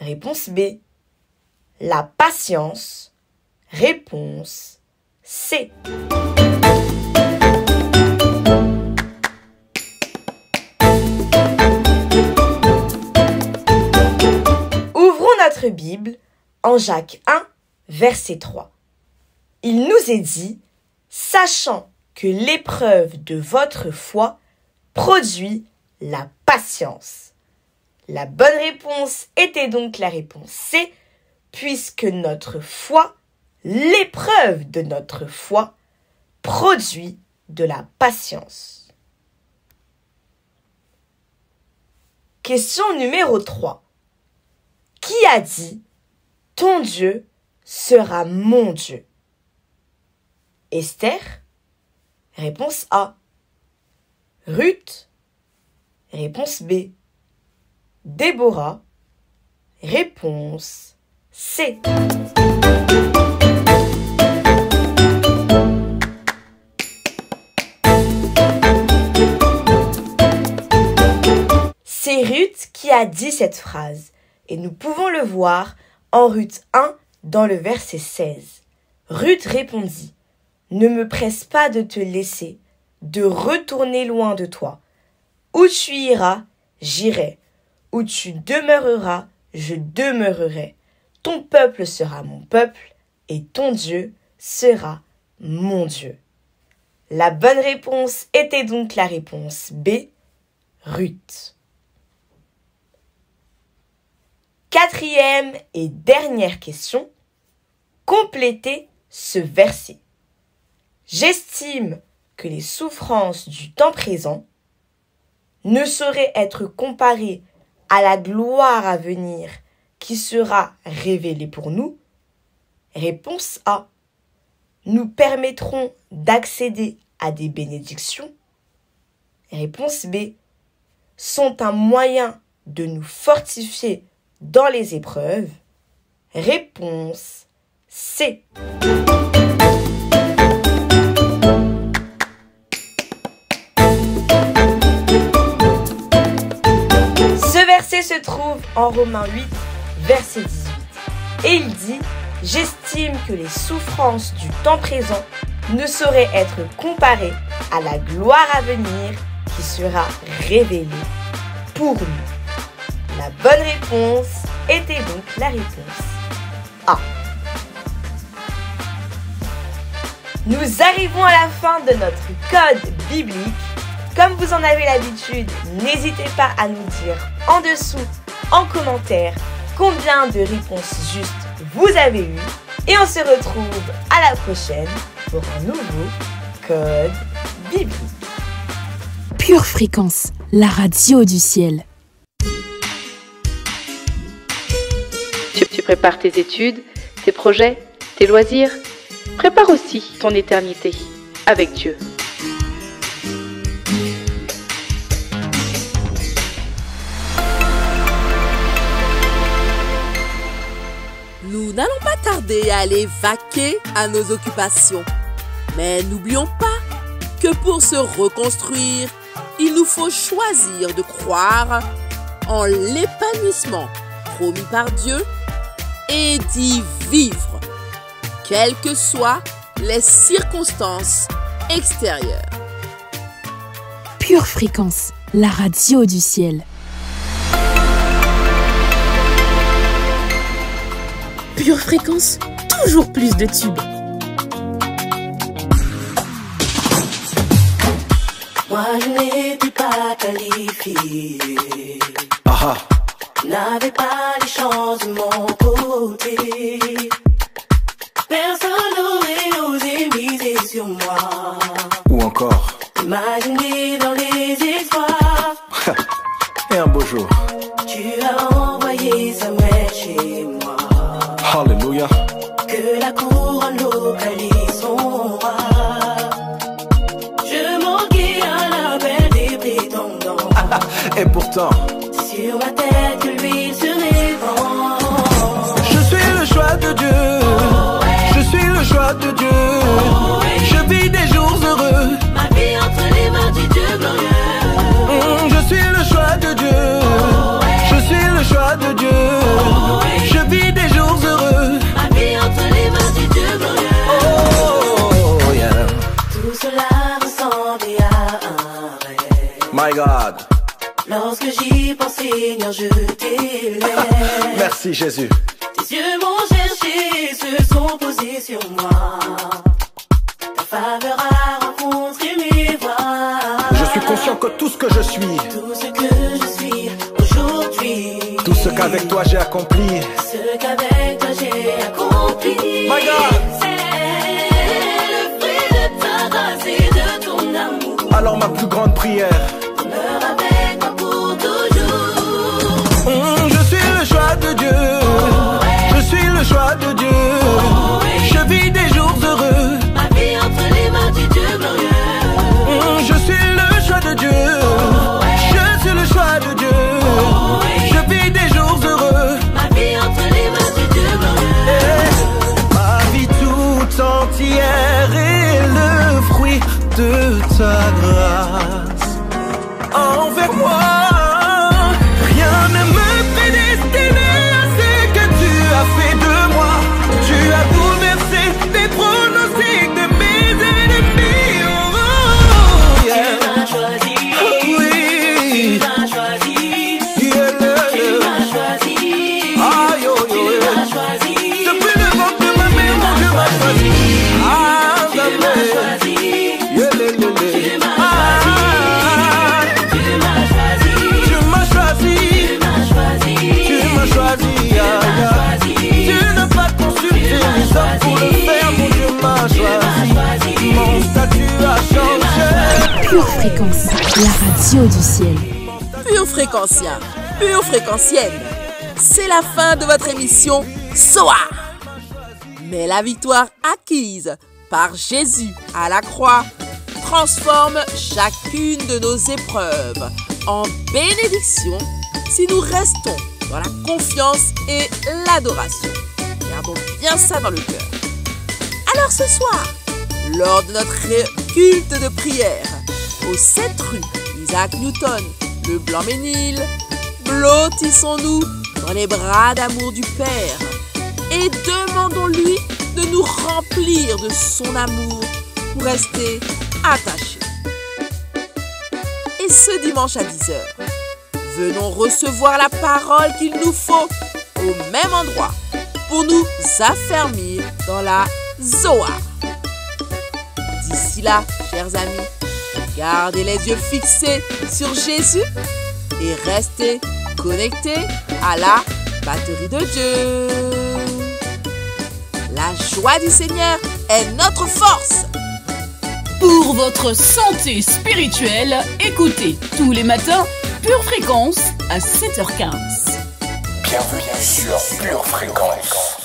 Réponse B. La patience? Réponse C. Ouvrons notre Bible en Jacques 1, verset 3. Il nous est dit, sachant que l'épreuve de votre foi produit la patience. La bonne réponse était donc la réponse C, puisque notre foi, l'épreuve de notre foi, produit de la patience. Question numéro 3. Qui a dit « Ton Dieu sera mon Dieu » ? Esther? Réponse A. Ruth? Réponse B. Déborah? Réponse C. C'est Ruth qui a dit cette phrase, et nous pouvons le voir en Ruth 1 dans le verset 16. Ruth répondit, « Ne me presse pas de te laisser, de retourner loin de toi. Où tu iras, j'irai. Où tu demeureras, je demeurerai. Ton peuple sera mon peuple, et ton Dieu sera mon Dieu. » La bonne réponse était donc la réponse B, Ruth. Quatrième et dernière question. Complétez ce verset. J'estime que les souffrances du temps présent ne sauraient être comparées à la gloire à venir qui sera révélée pour nous. Réponse A. Nous permettront d'accéder à des bénédictions. Réponse B. Sont un moyen de nous fortifier dans les épreuves. Réponse C. Ce verset se trouve en Romains 8, verset 18. Et il dit « J'estime que les souffrances du temps présent ne sauraient être comparées à la gloire à venir qui sera révélée pour nous. » La bonne réponse était donc la réponse A. Nous arrivons à la fin de notre code biblique. Comme vous en avez l'habitude, n'hésitez pas à nous dire en dessous, en commentaire, combien de réponses justes vous avez eues. Et on se retrouve à la prochaine pour un nouveau code biblique. Pure Fréquence, la radio du ciel. Tu prépares tes études, tes projets, tes loisirs. Prépare aussi ton éternité avec Dieu. Nous n'allons pas tarder à aller vaquer à nos occupations. Mais n'oublions pas que pour se reconstruire, il nous faut choisir de croire en l'épanouissement promis par Dieu et d'y vivre, quelles que soient les circonstances extérieures. Pure Fréquence, la radio du ciel. Pure Fréquence, toujours plus de tubes. Moi je n'étais pas qualifié. N'avais pas les chances de mon côté. Personne n'aurait osé miser sur moi. Ou encore Imaginer dans les espoirs. Et un beau jour. Tu as envoyé Samuel chez moi. Alléluia. Que la couronne localise son roi. Je manquais à l'appel des prétendants. Et pourtant sur ma tête que l'huile se répand. je suis le choix My God. Lorsque j'y pense, Seigneur, je t'élève. Merci Jésus. Tes yeux m'ont cherché, se sont posés sur moi. Ta faveur a rencontré mes voies. Je suis conscient que tout ce que je suis, tout ce que je suis aujourd'hui, tout ce qu'avec toi j'ai accompli, ce qu'avec toi j'ai accompli, My God. C'est le fruit de ta grâce et de ton amour. Alors ma plus grande prière, demeure avec moi pour toujours. Je suis le choix de Dieu, je suis le choix de Dieu. Je vis des jours heureux, ma vie entre les mains du Dieu glorieux. Je suis le choix de Dieu, je suis le choix de Dieu. Je vis des jours heureux, ma vie entre les mains du Dieu glorieux. Ma vie tout entière est le fruit de ta grâce envers moi. Rien ne me prédestinait à ce que tu as fait de moi. Tu as bouleversé les pronostics de mes ennemis. Oh, yeah. Tu m'as choisi, oui. Tu m'as choisi, Yeah, tu m'as choisi, ah, yo, yo, tu m'as choisi. Depuis le ventre de ma mère, mon Dieu m'a choisi. Ah, tu m'as choisi, yeah, tu m'as choisi, tu m'as choisi, tu m'as choisi, tu m'as choisi, tu m'as choisi, tu n'as pas consulté les hommes pour le faire, mon Dieu m'a choisi, mon statut a changé. Pure Fréquence, la radio du ciel. Pure Fréquencien, Pure Fréquencienne, c'est la fin de votre émission Soir. Mais la victoire acquise par Jésus à la croix transforme chacune de nos épreuves en bénédiction si nous restons dans la confiance et l'adoration. Gardons bien ça dans le cœur. Alors ce soir, lors de notre culte de prière au 7 rue Isaac Newton, le Blanc-Ménil, blottissons-nous dans les bras d'amour du Père et demandons-lui de nous remplir de son amour pour rester attachés. Et ce dimanche à 10h, venons recevoir la parole qu'il nous faut au même endroit pour nous affermir dans la Zoar. D'ici là, chers amis, gardez les yeux fixés sur Jésus et restez connectés à la batterie de Dieu. La joie du Seigneur est notre force. Pour votre santé spirituelle, écoutez tous les matins Pure Fréquence à 7h15. Bienvenue sur Pure Fréquence.